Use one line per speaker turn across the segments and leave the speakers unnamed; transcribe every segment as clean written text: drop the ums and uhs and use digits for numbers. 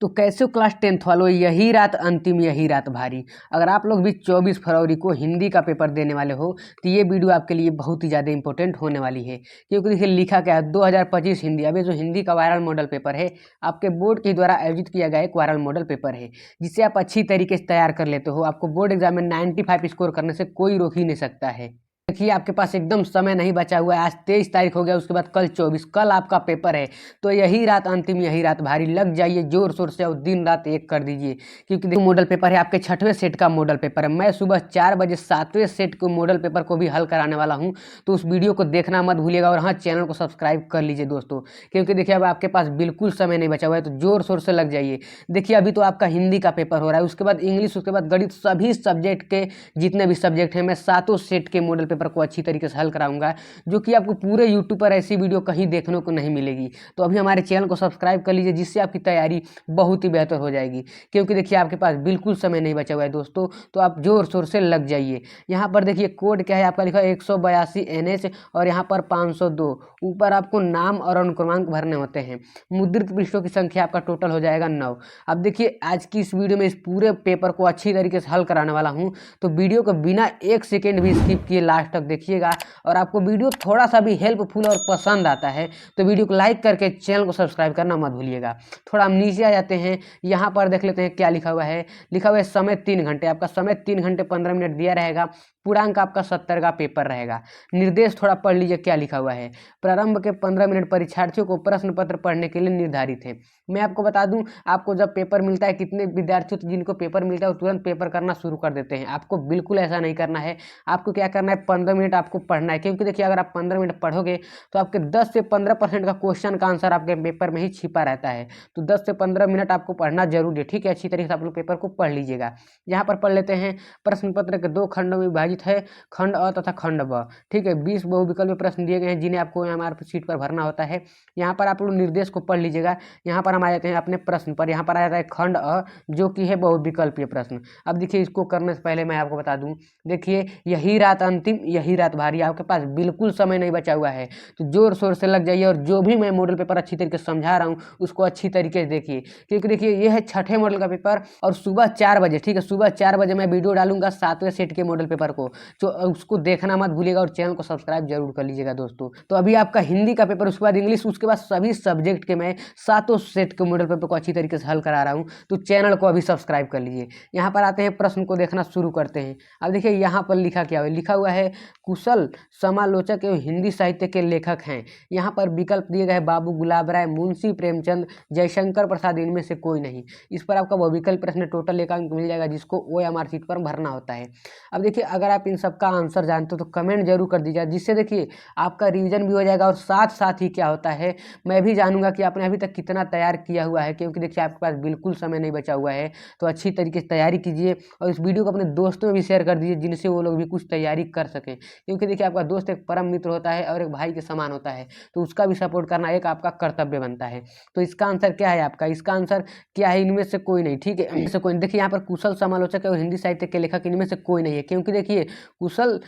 तो कैसे हो क्लास 10th वालों, यही रात अंतिम, यही रात भारी। अगर आप लोग भी 24 फरवरी को हिंदी का पेपर देने वाले हो तो ये वीडियो आपके लिए बहुत ही ज़्यादा इंपॉर्टेंट होने वाली है। क्योंकि देखिए लिखा क्या है, 2025 हिंदी। अब ये जो हिंदी का वायरल मॉडल पेपर है, आपके बोर्ड के द्वारा आयोजित किया गया एक वायरल मॉडल पेपर है, जिसे आप अच्छी तरीके से तैयार कर लेते हो। आपको बोर्ड एग्जाम में 95 स्कोर करने से कोई रोक ही नहीं सकता है। देखिए आपके पास एकदम समय नहीं बचा हुआ है। आज 23 तारीख हो गया, उसके बाद कल 24, कल आपका पेपर है। तो यही रात अंतिम, यही रात भारी। लग जाइए जोर शोर से और दिन रात एक कर दीजिए। क्योंकि देखिए मॉडल पेपर है, आपके 6वें सेट का मॉडल पेपर है। मैं सुबह 4 बजे 7वें सेट को मॉडल पेपर को भी हल कराने वाला हूँ। तो उस वीडियो को देखना मत भूलिएगा और हाँ, चैनल को सब्सक्राइब कर लीजिए दोस्तों। क्योंकि देखिए अब आपके पास बिल्कुल समय नहीं बचा हुआ है, तो जोर शोर से लग जाइए। देखिए अभी तो आपका हिंदी का पेपर हो रहा है, उसके बाद इंग्लिश, उसके बाद गणित, सभी सब्जेक्ट के जितने भी सब्जेक्ट हैं, मैं 7 सेट के मॉडल पेपर को अच्छी तरीके से हल कराऊंगा, जो कि आपको पूरे यूट्यूब पर ऐसी वीडियो कहीं देखने को नहीं मिलेगी। तो अभी हमारे चैनल को सब्सक्राइब कर लीजिए, जिससे आपकी तैयारी बहुत ही बेहतर हो जाएगी। क्योंकि देखिए आपके पास बिल्कुल समय नहीं बचा हुआ है दोस्तों, तो आप जोर शोर से लग जाइए। यहाँ पर देखिए कोड क्या है आपका, लिखा है 182 NH और यहाँ पर 502। ऊपर आपको नाम और अनुक्रमांक भरने होते हैं। मुद्रित पृष्ठों की संख्या आपका टोटल हो जाएगा 9। अब देखिए आज की इस वीडियो में इस पूरे पेपर को अच्छी तरीके से हल कराने वाला हूँ, तो वीडियो को बिना 1 सेकेंड भी स्किप किए लास्ट तक देखिएगा। और आपको वीडियो थोड़ा सा भी हेल्पफुल और पसंद आता है तो वीडियो को लाइक करके चैनल को सब्सक्राइब करना मत भूलिएगा। थोड़ा हम नीचे आ जाते हैं, यहाँ पर देख लेते हैं क्या लिखा हुआ है। लिखा हुआ है समय 3 घंटे। आपका समय 3 घंटे 15 मिनट दिया रहेगा। पूर्णांक आपका 70 का पेपर रहेगा। निर्देश थोड़ा पढ़ लीजिए क्या लिखा हुआ है। प्रारंभ के 15 मिनट परीक्षार्थियों को प्रश्न पत्र पढ़ने के लिए निर्धारित है। मैं आपको बता दूं, आपको जब पेपर मिलता है, कितने विद्यार्थियों जिनको पेपर मिलता है वो तुरंत पेपर करना शुरू कर देते हैं। आपको बिल्कुल ऐसा नहीं करना है। आपको क्या करना है, 15 मिनट आपको पढ़ना है। क्योंकि देखिए अगर आप 15 मिनट पढ़ोगे तो आपके 10 से 15% का क्वेश्चन का आंसर आपके पेपर में ही छिपा रहता है। तो 10 से 15 मिनट आपको पढ़ना जरूरी है, ठीक है। अच्छी तरीके से आप लोग पेपर को पढ़ लीजिएगा। यहाँ पर पढ़ लेते हैं। प्रश्न पत्र के 2 खंडों में विभाजित है, खंड अ तथा खंड ब, ठीक है। 20 बहुविकल्पीय प्रश्न दिए गए हैं, जिन्हें आपको हमारे सीट पर भरना होता है। यहाँ पर आप लोग निर्देश को पढ़ लीजिएगा। यहाँ पर हम आ जाते हैं अपने प्रश्न पर। यहाँ पर आ जाता है खंड अ, जो कि है बहुविकल्पीय प्रश्न। अब देखिए इसको करने से पहले मैं आपको बता दूं, देखिए यही रात अंतिम, यही रात भारी। आपके पास बिल्कुल समय नहीं बचा हुआ है, तो जोर शोर से लग जाइए और जो भी मैं मॉडल पेपर अच्छी तरीके से समझा रहा हूँ उसको अच्छी तरीके से देखिए। क्योंकि देखिए ये है 6ठे मॉडल का पेपर और सुबह 4 बजे, ठीक है, सुबह 4 बजे मैं वीडियो डालूंगा 7वें सेट के मॉडल पेपर को, तो उसको देखना मत भूलिएगा और चैनल को सब्सक्राइब जरूर कर लीजिएगा दोस्तों। तो अभी आपका हिंदी का पेपर, उसके बाद इंग्लिश, उसके बाद सभी सब्जेक्ट के मैं 7 सेट के मॉडल पेपर को अच्छी तरीके से हल करा रहा हूँ, तो चैनल को अभी सब्सक्राइब कर लीजिए। यहाँ पर आते हैं, प्रश्न को देखना शुरू करते हैं। अब देखिए यहाँ पर लिखा क्या है, लिखा हुआ है कुशल समालोचक एवं हिंदी साहित्य के लेखक हैं। यहाँ पर विकल्प दिए गए हैं, बाबू गुलाब राय, मुंशी प्रेमचंद, जयशंकर प्रसाद, इनमें से कोई नहीं। इस पर आपका वो विकल्प प्रश्न टोटल 1 अंक मिल जाएगा, जिसको OMR शीट पर भरना होता है। अब देखिए अगर आप इन सबका आंसर जानते हो तो कमेंट जरूर कर दीजिए, जिससे देखिए आपका रिवीजन भी हो जाएगा और साथ साथ ही क्या होता है, मैं भी जानूंगा कि आपने अभी तक कितना तैयार किया हुआ है। क्योंकि देखिए आपके पास बिल्कुल समय नहीं बचा हुआ है, तो अच्छी तरीके से तैयारी कीजिए और इस वीडियो को अपने दोस्तों में भी शेयर कर दीजिए, जिनसे वो लोग भी कुछ तैयारी कर सकें। क्योंकि देखिए आपका दोस्त एक परम मित्र होता है और एक भाई के समान होता है, तो उसका भी सपोर्ट करना एक आपका कर्तव्य बनता है। तो इसका आंसर क्या है आपका, इसका आंसर क्या है, इनमें से कोई नहीं, ठीक है, इनमें से कोई नहीं। देखिए यहाँ पर कुशल समालोचक और हिंदी साहित्य के लेखक, इनमें से कोई नहीं है। क्योंकि देखिए कुशल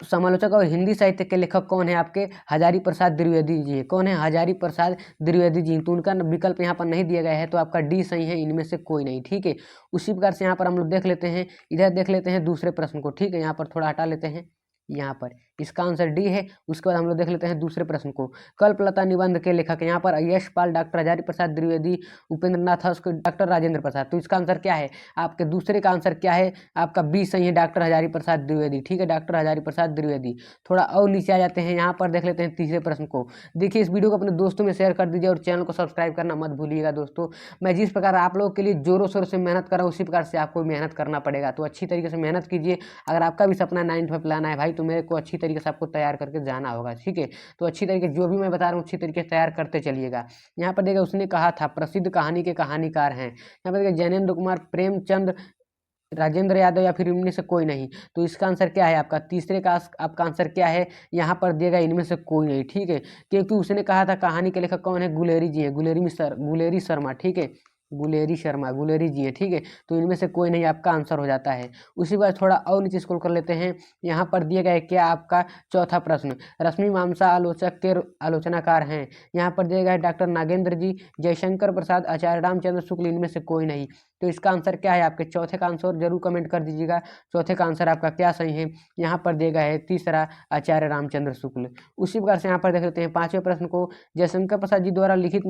समालोचक और हिंदी साहित्य के लेखक कौन है, आपके हजारी प्रसाद द्विवेदी जी। कौन है, हजारी प्रसाद द्विवेदी जी। तो उनका विकल्प यहाँ पर नहीं दिया गया है, तो आपका डी सही है, इनमें से कोई नहीं, ठीक है। उसी प्रकार से यहाँ पर हम लोग देख लेते हैं, इधर देख लेते हैं दूसरे प्रश्न को, ठीक है। यहाँ पर थोड़ा हटा लेते हैं, यहाँ पर इसका आंसर डी है। उसके बाद हम लोग देख लेते हैं दूसरे प्रश्न को। कल्पलता निबंध के लेखक यहाँ पर यशपाल, डॉक्टर हजारी प्रसाद द्विवेदी, उपेंद्र नाथ, डॉक्टर राजेंद्र प्रसाद। तो इसका आंसर क्या है, आपके दूसरे का आंसर क्या है, आपका बी सही है, डॉक्टर हजारी प्रसाद द्विवेदी, ठीक है, डॉक्टर हजारी प्रसाद द्विवेदी। थोड़ा और नीचे आ जाते हैं, यहाँ पर देख लेते हैं तीसरे प्रश्न को। देखिए इस वीडियो को अपने दोस्तों में शेयर कर दीजिए और चैनल को सब्सक्राइब करना मत भूलिएगा दोस्तों। मैं जिस प्रकार आप लोगों के लिए जोरों शोरों से मेहनत कर रहा हूँ, उसी प्रकार से आपको मेहनत करना पड़ेगा। तो अच्छी तरीके से मेहनत कीजिए। अगर आपका भी सपना 95 लाना है भाई, तो मेरे को अच्छी तरीके से आपको तैयार करके जाना होगा, ठीक है। तो अच्छी तरीके जो भी मैं बता रहा हूँ अच्छी तरीके से तैयार करते चलिएगा। यहाँ पर देखिए उसने कहा था प्रसिद्ध कहानी के कहानीकार हैं। यहाँ पर देखिए जैनेन्द्र कुमार, प्रेमचंद, राजेंद्र यादव, या फिर इनमें से कोई नहीं। तो इसका आंसर क्या है आपका, तीसरे का आपका आंसर क्या है, यहाँ पर दिएगा इनमें से कोई नहीं, ठीक है। क्योंकि उसने कहा था कहानी के लेखक कौन है, गुलेरी जी है, गुलेरी शर्मा, ठीक है। गुलेरी शर्मा, गुलेरी जी हैं, ठीक है। तो इनमें से कोई नहीं आपका आंसर हो जाता है। उसी के बाद थोड़ा और नीचे स्क्रॉल कर लेते हैं। यहाँ पर दिया गया है क्या आपका चौथा प्रश्न, रश्मि मामसा आलोचक के आलोचनाकार हैं। यहाँ पर दिया गया है डॉक्टर नागेंद्र जी, जयशंकर प्रसाद, आचार्य रामचंद्र शुक्ल, इनमें से कोई नहीं। तो इसका आंसर क्या है आपके चौथे का आंसर जरूर कमेंट कर दीजिएगा, चौथे का आंसर आपका क्या सही है। यहाँ पर दिया गया है तीसरा आचार्य रामचंद्र शुक्ल। उसी प्रकार से यहाँ पर देख लेते हैं पांचवें प्रश्न को, जयशंकर प्रसाद जी द्वारा लिखित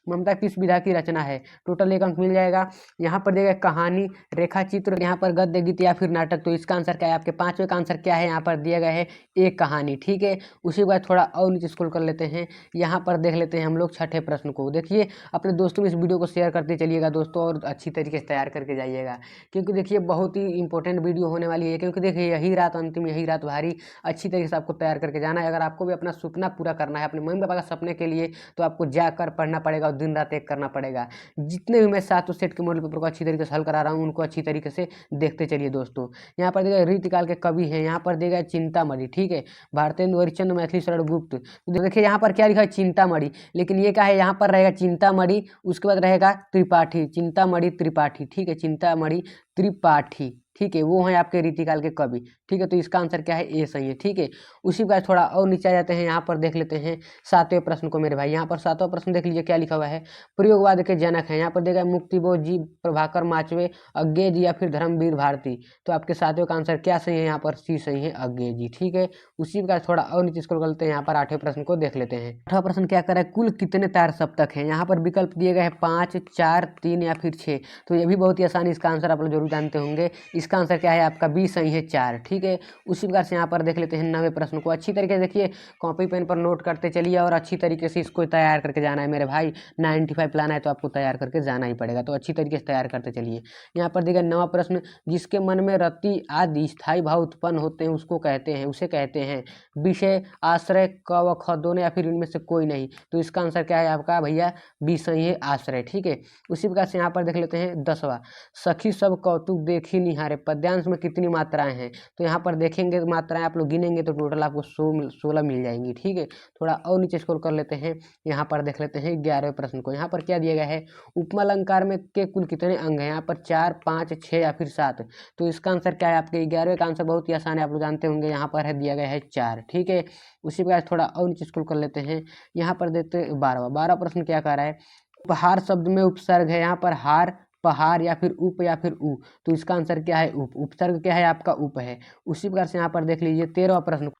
ममता किस विधा की रचना है। टोटल 1 अंक मिल जाएगा। यहाँ पर दिया गया कहानी, रेखा चित्र, यहाँ पर गद्य गीत या फिर नाटक। तो इसका आंसर क्या है आपके पांचवें का आंसर क्या है, यहाँ पर दिया गया है एक कहानी, ठीक है। उसी के बाद थोड़ा और नीचे स्क्रॉल कर लेते हैं। यहाँ पर देख लेते हैं हम लोग छठे प्रश्न को। देखिए अपने दोस्तों में इस वीडियो को शेयर करते चलिएगा दोस्तों, और अच्छी तरीके से तैयार करके जाइएगा, क्योंकि देखिए बहुत ही इंपॉर्टेंट वीडियो होने वाली है। क्योंकि देखिए यही रात अंतिम, यही रात भारी, अच्छी तरीके से आपको तैयार करके जाना है। अगर आपको भी अपना सपना पूरा करना है, अपने मम्मी पापा का सपने के लिए, तो आपको जाकर पढ़ना पड़ेगा और दिन रात एक करना पड़ेगा। जितने भी मैं 7 सेट के मॉडल पेपर को अच्छी तरीके से हल करा रहा हूँ, उनको अच्छी तरीके से देखते चलिए दोस्तों। यहाँ पर देखिए रीतिकाल के कवि हैं, यहाँ पर देगा चिंतामणि, ठीक है, भारतेंदु हरिश्चंद्र मैथिली शरण गुप्त। तो देखिए यहाँ पर क्या लिखा है चिंतामणि, लेकिन ये क्या है, यहाँ पर रहेगा चिंतामणि, उसके बाद रहेगा त्रिपाठी, चिंतामणि त्रिपाठी, ठीक है, चिंतामणि त्रिपाठी, ठीक है, वो हैं आपके रीतिकाल के कवि, ठीक है। तो इसका आंसर क्या है, ए सही है, ठीक है। उसी के बाद थोड़ा और नीचे आ जाते हैं। यहाँ पर देख लेते हैं सातवें प्रश्न को मेरे भाई। यहाँ पर सातवां प्रश्न देख लीजिए क्या लिखा हुआ है, प्रयोगवाद के जनक हैं। यहाँ पर देखा मुक्तिबोध जी, प्रभाकर माचवे, अज्ञे जी या फिर धर्मवीर भारती। तो आपके सातवें का आंसर क्या सही है, यहाँ पर सी सही है, अज्ञे जी, ठीक है। उसी का थोड़ा और नीचे स्क्रॉल करते हैं। यहाँ पर आठवें प्रश्न को देख लेते हैं। आठवां प्रश्न क्या कर रहा है, कुल कितने तार सप्तक हैं। यहाँ पर विकल्प दिए गए हैं 5, 4, 3 या फिर 6। तो ये भी बहुत ही आसानी, इसका आंसर आप लोग जरूर जानते होंगे। इसका आंसर क्या है आपका बी सही है, 4, ठीक है। उसी प्रकार से यहाँ पर देख लेते हैं 9वें प्रश्न को। अच्छी तरीके से देखिए, कॉपी पेन पर नोट करते चलिए और अच्छी तरीके से इसको तैयार करके जाना है मेरे भाई। 95 लाना है तो आपको तैयार करके जाना ही पड़ेगा, तो अच्छी तरीके से तैयार करते चलिए। यहाँ पर देखिए 9वां प्रश्न, जिसके मन में रति आदि स्थायी भाव उत्पन्न होते हैं उसको कहते हैं, उसे कहते हैं विषय, आश्रय, क व ख दोनों या फिर इनमें से कोई नहीं। तो इसका आंसर क्या है आपका भैया, बी सही है, आश्रय, ठीक है। उसी प्रकार से यहाँ पर देख लेते हैं 10वां, सखी सब कौतुक देखी निहारे, पद्यांश में कितनी मात्राएं हैं। तो यहाँ पर देखेंगे मात्राएं आप लोग गिनेंगे तो टोटल आपको 16 मिल जाएंगी, ठीक है। थोड़ा और नीचे स्क्रॉल कर लेते हैं। यहाँ पर देख लेते हैं 11वें प्रश्न को। यहाँ पर क्या दिया गया है, उपमा अलंकार में के कुल कितने अंग हैं। यहाँ पर 4, 5, 6 या फिर 7। तो इसका आंसर क्या है आपके 11वें का आंसर बहुत ही आसान है, आप लोग जानते होंगे। यहाँ पर है दिया गया है 4, ठीक है। उसी प्रकार थोड़ा और नीचे स्क्रॉल कर लेते हैं। यहाँ पर देते 12वां प्रश्न क्या कह रहा है, उपहार शब्द में उपसर्ग है। यहाँ पर हार, पहाड़ या फिर उप या फिर उ। तो इसका आंसर क्या है, उप, उपसर्ग क्या है आपका उप है। उसी प्रकार से यहाँ पर देख लीजिए 13वां प्रश्न,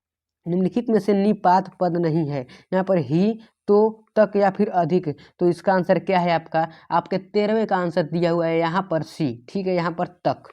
निम्नलिखित में से निपात पद नहीं है। यहाँ पर ही, तो, तक या फिर अधिक। तो इसका आंसर क्या है आपका, आपके 13वें का आंसर दिया हुआ है यहाँ पर सी, ठीक है, यहाँ पर तक,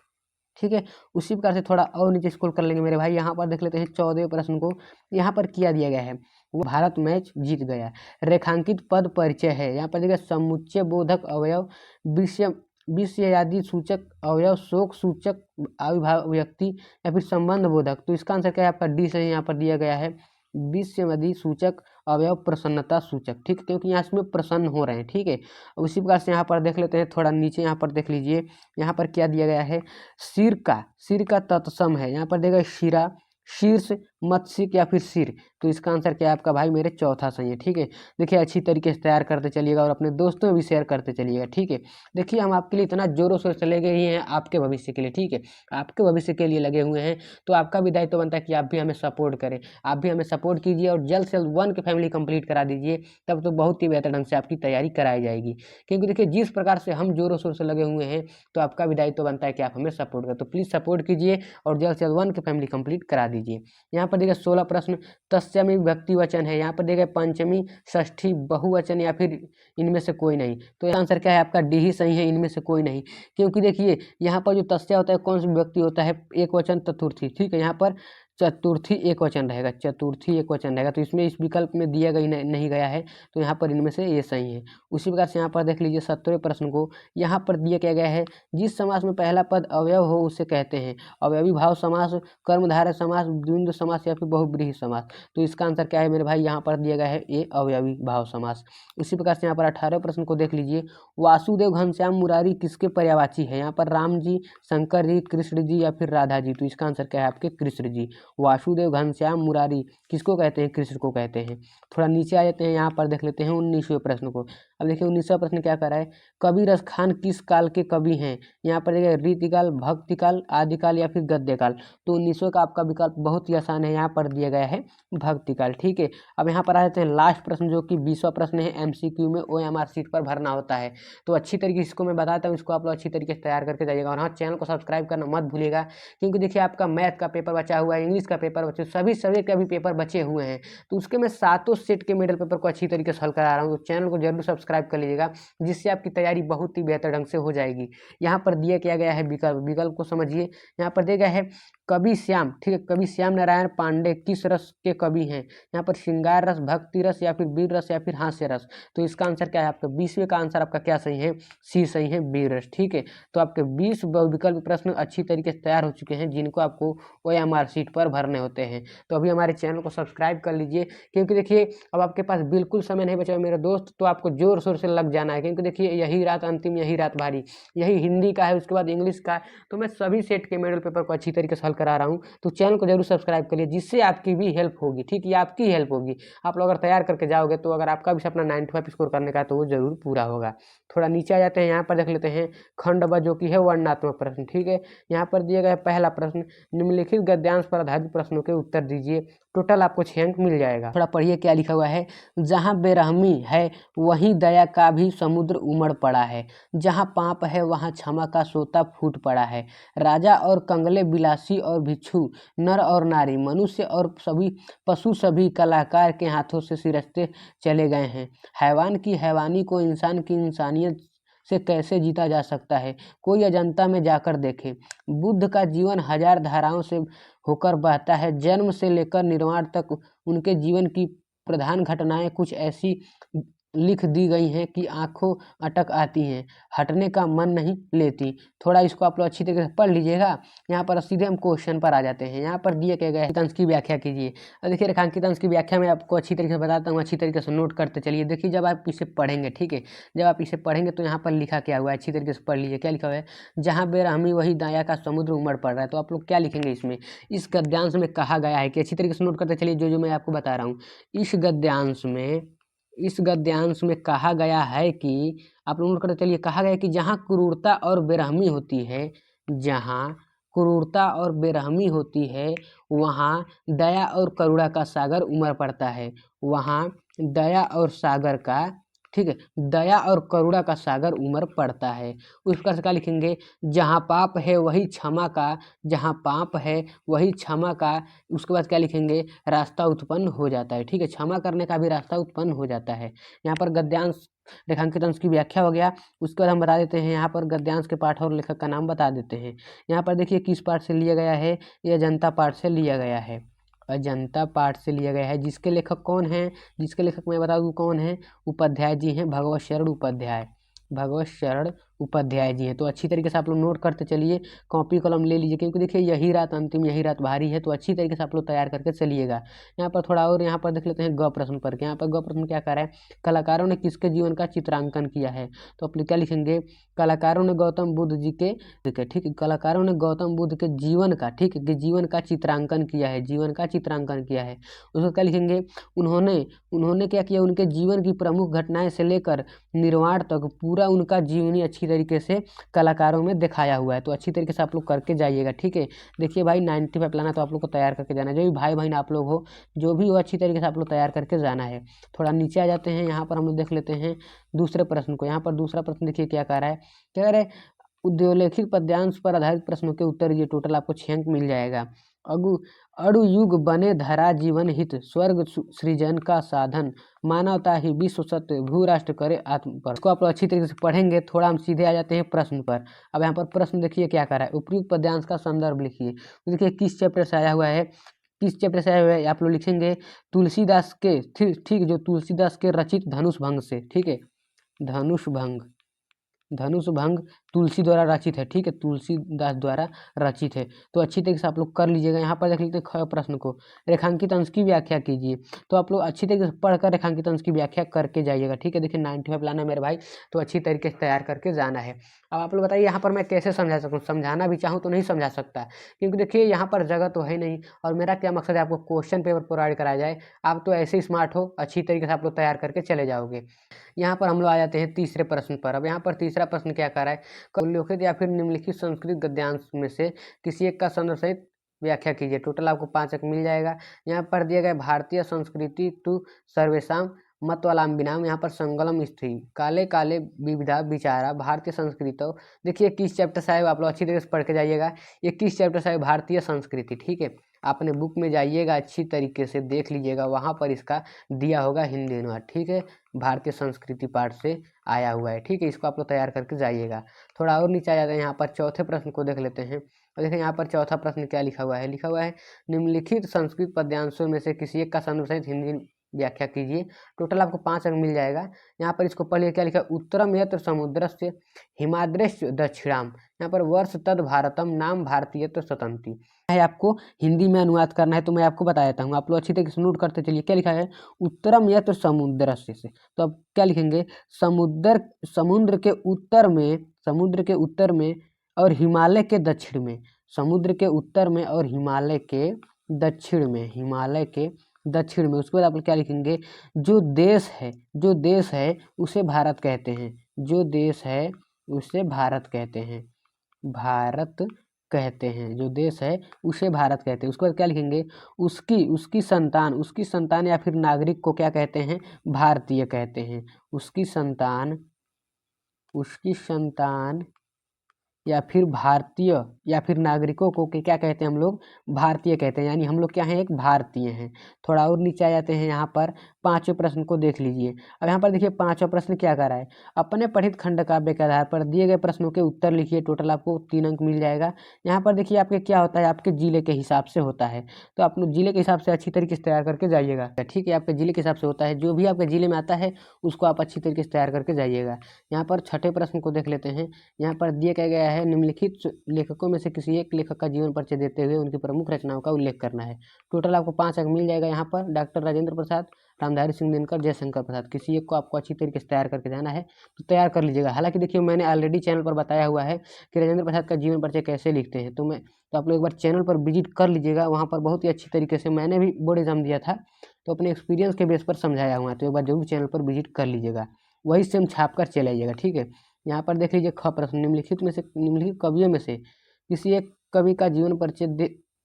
ठीक है। उसी प्रकार से थोड़ा और नीचे स्क्रॉल कर लेंगे मेरे भाई। यहाँ पर देख लेते हैं 14वें प्रश्न को। यहाँ पर किया दिया गया है, वो भारत मैच जीत गया, रेखांकित पद परिचय है। यहाँ पर देखिए समुच्चय बोधक अवयव, विषय विषयादि सूचक अवयव, शोक सूचक अविभाव व्यक्ति या फिर संबंध बोधक। तो इसका आंसर क्या है आपका डी सही, यहाँ पर दिया गया है विषयादि सूचक अवयव प्रसन्नता सूचक, ठीक है, क्योंकि यहाँ इसमें प्रसन्न हो रहे हैं, ठीक है। उसी प्रकार से यहाँ पर देख लेते हैं थोड़ा नीचे। यहाँ पर देख लीजिए, यहाँ पर क्या दिया गया है, सिर का तत्सम है। यहाँ पर देगा शिरा, शीर्ष, मत्स्य या फिर सिर। तो इसका आंसर क्या है आपका भाई मेरे चौथा सही है, ठीक है। देखिए अच्छी तरीके से तैयार करते चलिएगा और अपने दोस्तों में भी शेयर करते चलिएगा, ठीक है। देखिए हम आपके लिए इतना जोरों शोर से लगे ही हैं आपके भविष्य के लिए, ठीक है, आपके भविष्य के लिए लगे हुए हैं। तो आपका भी दायित्व बनता है कि आप भी हमें सपोर्ट करें, आप भी हमें सपोर्ट कीजिए और जल्द से जल्द 1 की फैमिली कंप्लीट करा दीजिए। तब तो बहुत ही बेहतर ढंग से आपकी तैयारी कराई जाएगी। क्योंकि देखिए जिस प्रकार से हम जोरों शोर से लगे हुए हैं, तो आपका भी दायित्व बनता है कि आप हमें सपोर्ट करें। तो प्लीज़ सपोर्ट कीजिए और जल्द से जल्द 1 की फैमिली कंप्लीट करा दीजिए। यहाँ पर देखिए 16 प्रश्न, तस्यामी व्यक्ति वचन है। यहाँ पर देखिए पंचमी, षष्ठी, बहुवचन या फिर इनमें से कोई नहीं। तो आंसर क्या है आपका डी ही सही है, इनमें से कोई नहीं। क्योंकि देखिए यहाँ पर जो तस्या होता है कौन सा व्यक्ति होता है, एक वचन चतुर्थी, ठीक है। यहाँ पर चतुर्थी एक वचन रहेगा, चतुर्थी एक वचन रहेगा। तो इसमें इस विकल्प में दिया गई नहीं गया है, तो यहाँ पर इनमें से ये सही है। उसी प्रकार से यहाँ पर देख लीजिए 17वें प्रश्न को। यहाँ पर दिया क्या गया है, जिस समास में पहला पद अवयव हो उसे कहते हैं अवयवी भाव समास, कर्मधारय समास, द्वंद्व समास या फिर बहुब्रीहि समास। तो इसका आंसर क्या है मेरे भाई, यहाँ पर दिया गया है ये अवयवी भाव समास। उसी प्रकार से यहाँ पर 18वें प्रश्न को देख लीजिए, वासुदेव घनश्याम मुरारी किसके पर्यायवाची है। यहाँ पर राम जी, शंकर जी, कृष्ण जी या फिर राधा जी। तो इसका आंसर क्या है आपके कृष्ण जी। वासुदेव घनश्याम मुरारी किसको कहते हैं, कृष्ण को कहते हैं। थोड़ा नीचे आ जाते हैं, यहाँ पर देख लेते हैं 19वें प्रश्न को। अब देखिए 19वां प्रश्न क्या कर रहा है, कबीर रस खान किस काल के कवि हैं? यहाँ पर देखिए रीतिकाल, भक्तिकाल, आदिकाल या फिर गद्यकाल। तो 19वें का आपका विकल्प बहुत ही आसान है, यहाँ पर दिया गया है भक्तिकाल। ठीक है, अब यहाँ पर आ जाते हैं लास्ट प्रश्न जो कि 20वां प्रश्न है, MCQ में OMR सीट पर भरना होता है। तो अच्छी तरीके से इसको मैं बताता हूँ, इसको आप लोग अच्छी तरीके से तैयार करके जाइएगा। और हाँ, चैनल को सब्सक्राइब करना मत भूलिएगा, क्योंकि देखिए आपका मैथ का पेपर बचा हुआ है, इंग्लिश का पेपर बचे, सभी के भी पेपर बचे हुए हैं। तो उसके मैं 7 सेट के मॉडल पेपर को अच्छी तरीके से हल करा रहा हूँ। तो चैनल को जरूर सब्सक्राइब कर लीजिएगा, जिससे आपकी तैयारी बहुत ही बेहतर ढंग से हो जाएगी। यहाँ पर दिया क्या गया है विकल्प को समझिए। यहाँ पर दिया गया है कवि श्याम, ठीक है, कवि श्याम नारायण पांडे किस रस के कवि हैं? यहाँ पर श्रृंगार रस, भक्ति रस या फिर वीर रस या फिर हास्य रस। तो इसका आंसर क्या है आपका? 20वें का आंसर आपका क्या सही है? सी सही है, वीर रस। ठीक है, तो आपके 20 विकल्प प्रश्न अच्छी तरीके से तैयार हो चुके हैं, जिनको आपको OMR सीट पर भरने होते हैं। तो अभी हमारे चैनल को सब्सक्राइब कर लीजिए, क्योंकि देखिए अब आपके पास बिल्कुल समय नहीं बचा मेरे दोस्त, तो आपको जोर शोर से लग जाना है, क्योंकि देखिए यही रात अंतिम, यही रात भारी, यही हिंदी का है, उसके बाद इंग्लिश का है। तो मैं सभी सेट के मॉडल पेपर को अच्छी तरीके से हल करा रहा हूँ। तो चैनल को जरूर सब्सक्राइब करिए, जिससे आपकी भी हेल्प होगी। ठीक है, आपकी हेल्प होगी। आप लोग अगर तैयार करके जाओगे, तो अगर आपका भी सपना 95 स्कोर करने का, तो वो जरूर पूरा होगा। थोड़ा नीचे आ जाते हैं, यहाँ पर देख लेते हैं खंड ब जो कि है वर्णनात्मक प्रश्न। ठीक है, यहाँ पर दिया गया पहला प्रश्न, निम्नलिखित गद्यांश पर आधारित प्रश्नों के उत्तर दीजिए। टोटल आपको 6 अंक मिल जाएगा। थोड़ा पढ़िए क्या लिखा हुआ है। जहाँ बेरहमी है वहीं दया का भी समुद्र उमड़ पड़ा है, जहाँ पाप है वहाँ क्षमा का सोता फूट पड़ा है। राजा और कंगले, बिलासी और भिक्षु, नर और नारी, मनुष्य और सभी पशु, सभी कलाकार के हाथों से सिरजते चले गए हैं। हैवान की हैवानी को इंसान की इंसानियत से कैसे जीता जा सकता है, कोई अजंता में जाकर देखे। बुद्ध का जीवन 1000 धाराओं से होकर बहता है, जन्म से लेकर निर्वाण तक उनके जीवन की प्रधान घटनाएं कुछ ऐसी लिख दी गई हैं कि आंखों अटक आती हैं, हटने का मन नहीं लेती। थोड़ा इसको आप लोग अच्छी तरीके से पढ़ लीजिएगा। यहाँ पर सीधे हम क्वेश्चन पर आ जाते हैं। यहाँ पर दिए गए रेखांकित अंश की व्याख्या कीजिए। अब देखिए रेखांकित अंश की व्याख्या मैं आपको अच्छी तरीके से बताता हूँ, अच्छी तरीके से नोट करते चलिए। देखिए जब आप इसे पढ़ेंगे, ठीक है, जब आप इसे पढ़ेंगे तो यहाँ पर लिखा क्या हुआ है, अच्छी तरीके से पढ़ लीजिए। क्या लिखा हुआ है? जहाँ बेरहमी वही दया का समुद्र उमड़ पड़ रहा है। तो आप लोग क्या लिखेंगे इसमें? इस गद्यांश में कहा गया है कि, अच्छी तरीके से नोट करते चलिए जो मैं आपको बता रहा हूँ। इस गद्यांश में कहा गया है कि, आप लोग नोट करते चलिए, कहा गया है कि जहाँ क्रूरता और बेरहमी होती है, जहाँ क्रूरता और बेरहमी होती है, वहाँ दया और करुणा का सागर उमड़ पड़ता है। वहाँ दया और सागर का, ठीक है, दया और करुणा का सागर उमड़ पड़ता है। उस प्रकार से क्या लिखेंगे? जहाँ पाप है वही क्षमा का, जहाँ पाप है वही क्षमा का, उसके बाद क्या लिखेंगे? रास्ता उत्पन्न हो जाता है। ठीक है, क्षमा करने का भी रास्ता उत्पन्न हो जाता है। यहाँ पर गद्यांश रेखांकित अंश की व्याख्या हो गया। उसके बाद हम बता देते हैं, यहाँ पर गद्यांश के पाठ और लेखक का नाम बता देते हैं। यहाँ पर देखिए किस पाठ से लिया गया है? ये अजंता पाठ से लिया गया है, अजंता पाठ से लिया गया है। जिसके लेखक कौन है? जिसके लेखक मैं बता दूं कौन है? उपाध्याय जी हैं, भगवत शरण उपाध्याय, भगवत शरण उपाध्याय जी हैं। तो अच्छी तरीके से आप लोग नोट करते चलिए, कॉपी कलम ले लीजिए, क्योंकि देखिए यही रात अंतिम, यही रात भारी है। तो अच्छी तरीके से आप लोग तैयार करके चलिएगा। यहाँ पर थोड़ा और यहाँ पर देख लेते हैं ग प्रश्न पर। यहाँ पर ग प्रश्न क्या कर रहा है? कलाकारों ने किसके जीवन का चित्रांकन किया है? तो आप लोग क्या लिखेंगे? कलाकारों ने गौतम बुद्ध जी के, ठीक है, कलाकारों ने गौतम बुद्ध के जीवन का, ठीक है, जीवन का चित्रांकन किया है, जीवन का चित्रांकन किया है। उसको क्या लिखेंगे? उन्होंने क्या किया? उनके जीवन की प्रमुख घटनाएं से लेकर निर्वाण तक पूरा उनका जीवनी अच्छी तरीके से कलाकारों में दिखाया हुआ है। तो अच्छी तरीके से आप लोग करके जाइएगा। ठीक है, देखिए भाई 95 लाना, तो आप लोग को तैयार करके जाना है। जो भी भाई बहन आप लोग हो, जो भी हो, अच्छी तरीके से आप लोग तैयार करके जाना है। थोड़ा नीचे आ जाते हैं, यहाँ पर हम लोग देख लेते हैं दूसरे प्रश्न को। यहाँ पर दूसरा प्रश्न देखिए क्या कह रहा है। कह रहे उद्योलेखित पद्यांश पर आधारित प्रश्नों के उत्तर ये टोटल आपको 6 अंक मिल जाएगा। अड़ु युग बने धरा जीवन हित, स्वर्ग सृजन का साधन, मानवता ही विश्व सत्य, भू राष्ट्र करे आत्म पर। इसको आप लोग अच्छी तरीके से पढ़ेंगे। थोड़ा हम सीधे आ जाते हैं प्रश्न पर। अब यहाँ पर प्रश्न देखिए क्या कर रहा है। उपयुक्त पद्यांश का संदर्भ लिखिए। तो देखिए किस चैप्टर से आया हुआ है, किस चैप्टर से आया हुआ है, आप लोग लिखेंगे तुलसीदास के, ठीक, जो तुलसीदास के रचित धनुष भंग से। ठीक है, धनुष भंग तुलसी द्वारा रचित है, ठीक है, तुलसीदास द्वारा रचित है। तो अच्छी तरीके से आप लोग कर लीजिएगा। यहाँ पर देख लीजिए ख प्रश्न को, रेखांकित अंश की व्याख्या कीजिए। तो आप लोग अच्छी तरीके से पढ़कर रेखांकित अंश की व्याख्या करके जाइएगा, ठीक है। देखिए 95 लाना है मेरे भाई, तो अच्छी तरीके से तैयार करके जाना है। अब आप लोग बताइए यहाँ पर मैं कैसे समझा सकूँ, समझाना भी चाहूँ तो नहीं समझा सकता, क्योंकि देखिए यहाँ पर जगह तो है नहीं, और मेरा क्या मकसद है आपको क्वेश्चन पेपर प्रोवाइड कराया जाए। आप तो ऐसे ही स्मार्ट हो, अच्छी तरीके से आप लोग तैयार करके चले जाओगे। यहाँ पर हम लोग आ जाते हैं तीसरे प्रश्न पर। अब यहाँ पर तीसरा प्रश्न क्या कर रहा है, उल्लिखित या फिर निम्नलिखित संस्कृत गद्यांश में से किसी एक का संदर्भ सहित व्याख्या कीजिए। टोटल आपको 5 अंक मिल जाएगा। यहाँ पर दिया गया भारतीय संस्कृति टू सर्वेशम मतवालाम्बिनाम, यहाँ पर संगलम स्त्री काले काले विविधा विचारा भारतीय संस्कृति। देखिए 21 चैप्टर साहब आप लोग अच्छी तरीके से पढ़ के जाइएगा। 21 चैप्टर साहब भारतीय संस्कृति, ठीक है। आपने बुक में जाइएगा, अच्छी तरीके से देख लीजिएगा, वहाँ पर इसका दिया होगा हिंदी अनुवाद, ठीक है। भारतीय संस्कृति पाठ से आया हुआ है, ठीक है। इसको आप लोग तैयार करके जाइएगा। थोड़ा और नीचे आ जाते हैं, यहाँ पर चौथे प्रश्न को देख लेते हैं। और देखिए यहाँ पर चौथा प्रश्न क्या लिखा हुआ है, लिखा हुआ है निम्नलिखित संस्कृत पद्यांशों में से किसी एक का संदर्भ सहित हिंदी व्याख्या कीजिए। टोटल आपको 5 अंक मिल जाएगा। यहाँ पर इसको पढ़िए क्या लिखा है, उत्तरम यत्र समुद्रस्य हिमाद्रेश्च दक्षिणाम, यहाँ पर वर्ष तद भारतम नाम भारतीयत्र स्वतंत्री है। आपको हिंदी में अनुवाद करना है, तो मैं आपको बता देता हूँ, आप लोग अच्छी तरीके से नोट करते चलिए। क्या लिखा है, उत्तरम यत्र समुद्रस्य से, तो अब क्या लिखेंगे, समुद्र के उत्तर में, समुद्र के उत्तर में और हिमालय के दक्षिण में, समुद्र के उत्तर में और हिमालय के दक्षिण में, हिमालय के दक्षिण में। उसके बाद आप लोग क्या लिखेंगे, जो देश है, जो देश है उसे भारत कहते हैं, जो देश है उसे भारत कहते हैं, भारत कहते हैं, जो देश है उसे भारत कहते हैं। उसके बाद क्या लिखेंगे, उसकी संतान, उसकी संतान या फिर नागरिक को क्या कहते हैं, भारतीय कहते हैं। उसकी संतान, उसकी संतान या फिर भारतीय या फिर नागरिकों को क्या कहते हैं हम लोग, भारतीय कहते हैं, यानी हम लोग क्या हैं, एक भारतीय हैं। थोड़ा और नीचे आ जाते हैं, यहाँ पर पांचवें प्रश्न को देख लीजिए। अब यहाँ पर देखिए पांचवा प्रश्न क्या कर रहा है, अपने पठित खंड काव्य के आधार पर दिए गए प्रश्नों के उत्तर लिखिए। टोटल आपको 3 अंक मिल जाएगा। यहाँ पर देखिए आपके क्या होता है, आपके जिले के हिसाब से होता है, तो आप लोग जिले के हिसाब से अच्छी तरीके से तैयार करके जाइएगा, ठीक है। आपके जिले के हिसाब से होता है, जो भी आपके जिले में आता है उसको आप अच्छी तरीके से तैयार करके जाइएगा। यहाँ पर छठे प्रश्न को देख लेते हैं। यहाँ पर दिया गया है निम्नलिखित लेखकों में से किसी एक लेखक का जीवन परिचय देते हुए उनकी प्रमुख रचनाओं का उल्लेख करना है। टोटल आपको 5 अंक मिल जाएगा। यहाँ पर डॉक्टर राजेंद्र प्रसाद, रामधारी सिंह दिनकर, जयशंकर प्रसाद, किसी एक को आपको अच्छी तरीके से तैयार करके जाना है, तो तैयार कर लीजिएगा। हालांकि देखिए मैंने ऑलरेडी चैनल पर बताया हुआ है कि राजेंद्र प्रसाद का जीवन परिचय कैसे लिखते हैं, तो आप लोग एक बार चैनल पर विजिट कर लीजिएगा। वहाँ पर बहुत ही अच्छी तरीके से मैंने भी बोर्ड एग्जाम दिया था, तो अपने एक्सपीरियंस के बेस पर समझाया हुआ है, तो एक बार जरूर चैनल पर विजिट कर लीजिएगा, वही सेम छाप कर चले आइएगा, ठीक है। यहाँ पर देख लीजिए ख प्रश्न, निम्नलिखित कवियों में से किसी एक कवि का जीवन परिचय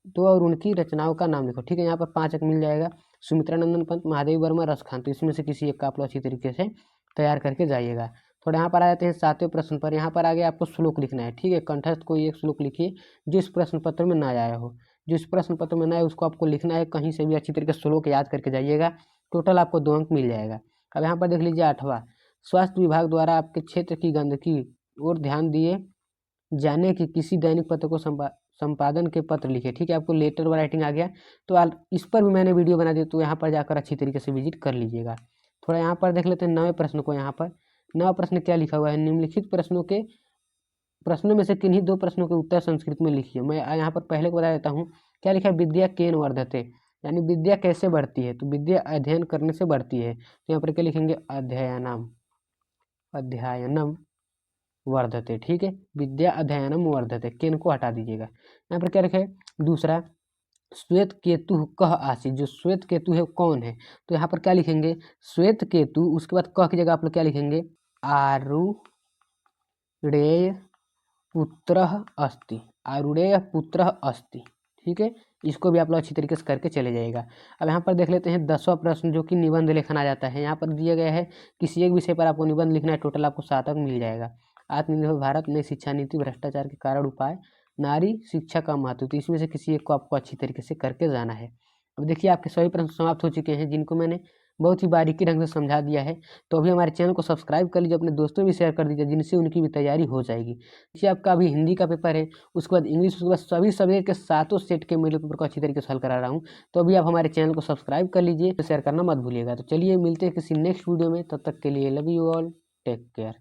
दो और उनकी रचनाओं का नाम लिखो, ठीक है। यहाँ पर 5 अंक मिल जाएगा। सुमित्रा नंदन पंत, महादेवी वर्मा, रसखान, तो इसमें से किसी एक का आप लोग अच्छी तरीके से तैयार करके जाइएगा। थोड़ा यहाँ पर आ जाते हैं 7वें प्रश्न पर। यहाँ पर आगे आपको श्लोक लिखना है, ठीक है। कंठस्थ कोई एक श्लोक लिखिए जो इस प्रश्न पत्र में ना आया हो, जो इस प्रश्न पत्र में ना आए उसको आपको लिखना है, कहीं से भी अच्छी तरीके से श्लोक याद करके जाइएगा। टोटल आपको 2 अंक मिल जाएगा। अब यहाँ पर देख लीजिए 8वां, स्वास्थ्य विभाग द्वारा आपके क्षेत्र की गंदगी और ध्यान दिए जाने की किसी दैनिक पत्र को संपादन के पत्र लिखे, ठीक है। आपको लेटर राइटिंग आ गया, तो इस पर भी मैंने वीडियो बना दी, तो यहाँ पर जाकर अच्छी तरीके से विजिट कर लीजिएगा। थोड़ा यहाँ पर देख लेते हैं 9वें प्रश्न को। यहाँ पर 9वां प्रश्न क्या लिखा हुआ है, निम्नलिखित प्रश्नों में से किन्हीं 2 प्रश्नों के उत्तर संस्कृत में लिखिए। मैं यहाँ पर पहले को बता देता हूँ, क्या लिखा है, विद्या केन वर्धते, यानी विद्या कैसे बढ़ती है, तो विद्या अध्ययन करने से बढ़ती है। तो यहाँ पर क्या लिखेंगे, अध्ययनम वर्धते, ठीक है। विद्या अध्ययनम वर्धते, केन को हटा दीजिएगा। यहाँ पर क्या लिखा है, दूसरा, श्वेत केतु कह आसी, जो श्वेत केतु है कौन है, तो यहाँ पर क्या लिखेंगे, श्वेत केतु, उसके बाद कह की जगह आप लोग क्या लिखेंगे, आरुणेय पुत्र अस्ति, आरुणेय पुत्र अस्ति, ठीक है। इसको भी आप लोग अच्छी तरीके से करके चले जाएगा। अब यहाँ पर देख लेते हैं 10वां प्रश्न, जो कि निबंध लेखन आ जाता है। यहाँ पर दिया गया है किसी एक विषय पर आपको निबंध लिखना है। टोटल आपको 7 अंक मिल जाएगा। आत्मनिर्भर भारत, नई शिक्षा नीति, भ्रष्टाचार के कारण उपाय, नारी शिक्षा का महत्व, तो इसमें से किसी एक को आपको अच्छी तरीके से करके जाना है। अब देखिए आपके सभी प्रश्न समाप्त हो चुके हैं, जिनको मैंने बहुत ही बारीकी ढंग से समझा दिया है। तो अभी हमारे चैनल को सब्सक्राइब कर लीजिए, अपने दोस्तों भी शेयर कर दीजिए, जिनसे उनकी भी तैयारी हो जाएगी। देखिए आपका अभी हिंदी का पेपर है, उसके बाद इंग्लिश, उसके बाद सभी सब्जेक्ट के 7 सेट के मॉडल पेपर को अच्छी तरीके से हल करा रहा हूँ। तो अभी आप हमारे चैनल को सब्सक्राइब कर लीजिए, शेयर करना मत भूलिएगा। तो चलिए मिलते हैं किसी नेक्स्ट वीडियो में, तब तक के लिए love you all, take care.